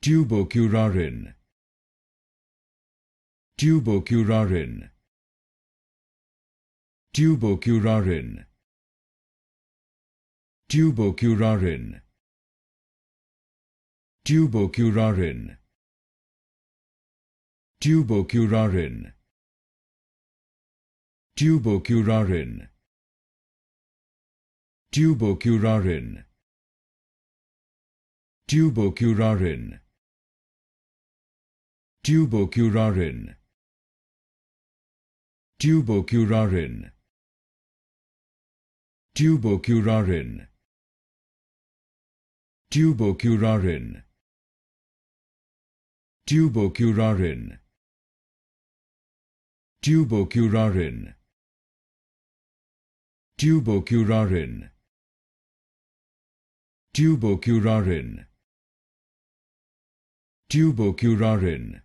Tubocurarine, Tubocurarine, Tubocurarine, Tubocurarine, Tubocurarine, Tubocurarine, Tubocurarine, Tubocurarine, Tubocurarine, Tubocurarine, Tubocurarine, Tubocurarine, Tubocurarine, Tubocurarine, Tubocurarine, Tubocurarine, Tubocurarine, Tubocurarine,